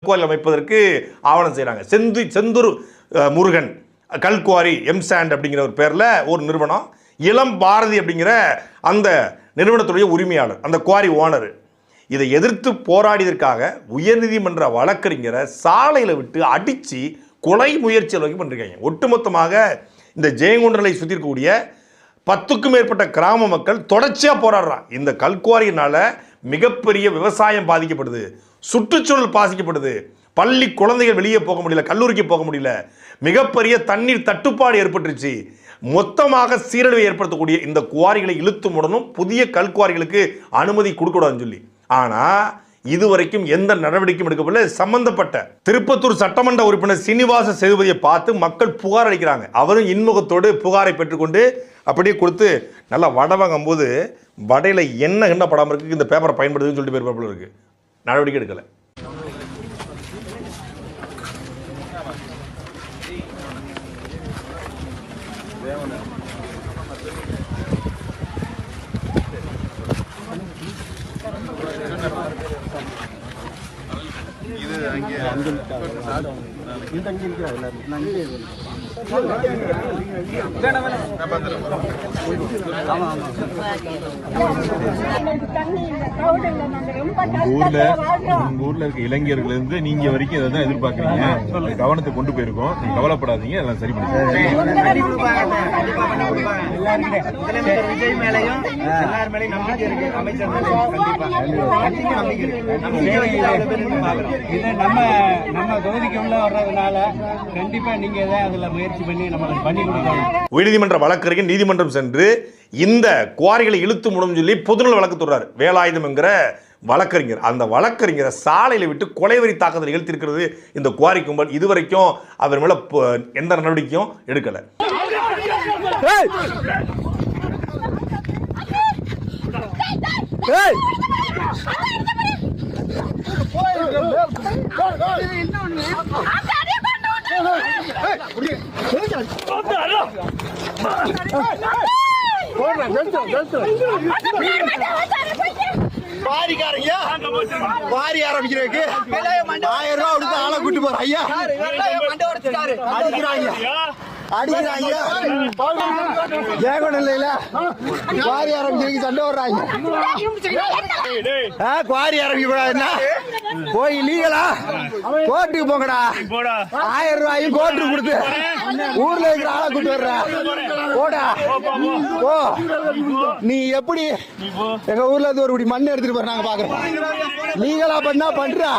கல்குவாரி அமைப்பதற்கு ஆவணம் செய்கிறாங்க. செந்தூர் முருகன் கல்குவாரி எம்சாண்ட் அப்படிங்கிற ஒரு பேரில் ஒரு நிறுவனம், இளம் பாரதி அப்படிங்கிற அந்த நிறுவனத்துடைய உரிமையாளர், அந்த குவாரி ஓனர். இதை எதிர்த்து போராடியதற்காக உயர்நீதிமன்ற வழக்கறிஞரை சாலையில் விட்டு அடித்து கொலை முயற்சி அளவுக்கு பண்ணிருக்காங்க. ஒட்டுமொத்தமாக இந்த ஜெயங்கொண்டலை சுற்றி இருக்கக்கூடிய 10க்கும் மேற்பட்ட கிராம மக்கள் தொடர்ச்சியாக போராடுறான். இந்த கல்குவாரியினால் மிகப்பெரிய விவசாயம் பாதிக்கப்படுது, சுற்றுச்சூழல் பாதிக்கப்படுது, பள்ளி குழந்தைகள் வெளியே போக முடியல, கல்லூரிக்கு போக முடியல, மிகப்பெரிய தண்ணீர் தட்டுப்பாடு ஏற்பட்டுருச்சு. மொத்தமாக சீரழிவை ஏற்படுத்தக்கூடிய இந்த குவாரிகளை இழுத்து முடனும், புதிய கல்குவாரிகளுக்கு அனுமதி கொடுக்கூடாதுன்னு சொல்லி. ஆனால் இதுவரைக்கும் எந்த நடவடிக்கையும் எடுக்கப்படல. சம்பந்தப்பட்ட திருப்பத்தூர் சட்டமன்ற உறுப்பினர் சீனிவாச சேதுபதியை பார்த்து மக்கள் புகார் அளிக்கிறாங்க. அவரும் இன்முகத்தோடு புகாரை பெற்றுக்கொண்டு அப்படியே கொடுத்து நல்லா வடை வாங்கும் போது வடையில் என்ன படாமல் இருக்கு, இந்த பேப்பரை பயன்படுத்துன்னு சொல்லிட்டு பேர் இருக்கு. நடவடிக்கை எடுக்கலை. இது அங்கே ஊர்ல இருக்க இளைஞர்கள் இருந்து நீங்க வரைக்கும் இதை தான் எதிர்பார்க்கறீங்க. கவனத்தை கொண்டு போயிருக்கோம், நீங்க கவலைப்படாதீங்க, எல்லாம் சரி பண்ணி. விஜய் மேலையும் எல்லார் மேலையும் நம்பிக்கை இருக்கு. அமைச்சர் இது நம்ம தொகுதிக்கு உள்ள வர்றதுனால கண்டிப்பா நீங்க அதுல முயற்சி பண்ணி நம்ம பண்ணி கொடுக்கணும். உயர்நீதிமன்ற வழக்கறிஞர் நீதிமன்றம் சென்று இந்த குவாரிகளை இழுத்து முடும் சொல்லி பொதுநல வழக்கு தொடர்றார் வேலாயுதம் என்கிற வழக்கறிஞர். அந்த வழக்கறிஞரை சாலையில் விட்டு கொலைவெறி தாக்குதல் நிகழ்த்திருக்கிறது இந்த குவாரி கும்பல். இதுவரைக்கும் அவர் மேல எந்த நடவடிக்கையும் எடுக்கல. வாரி ஆரம்பிக்கிறதுக்கு 1000 ரூபாய் கொடுத்து ஆளை கூட்டு போற ஐயா அடிக்கிறாங்க. ஜெயங்கொண்டலையில குவாரி ஆரம்பிக்கிறதுக்கு சண்டை வர்றாங்க. குவாரி ஆரம்பிக்க போய் லீகலா கோர்ட்டுக்கு போங்கடா. 1000 ரூபாயும் கோர்ட்டுக்கு கொடுத்து ஊர்ல இருக்கிற ஆளை கூட்டு வர்ற போடா போ. நீ எப்படி எங்க ஊர்ல இருந்து ஒரு மண் எடுத்துட்டு போற நாங்க பாக்குறோம். லீகலா பண்ணா பண்றா.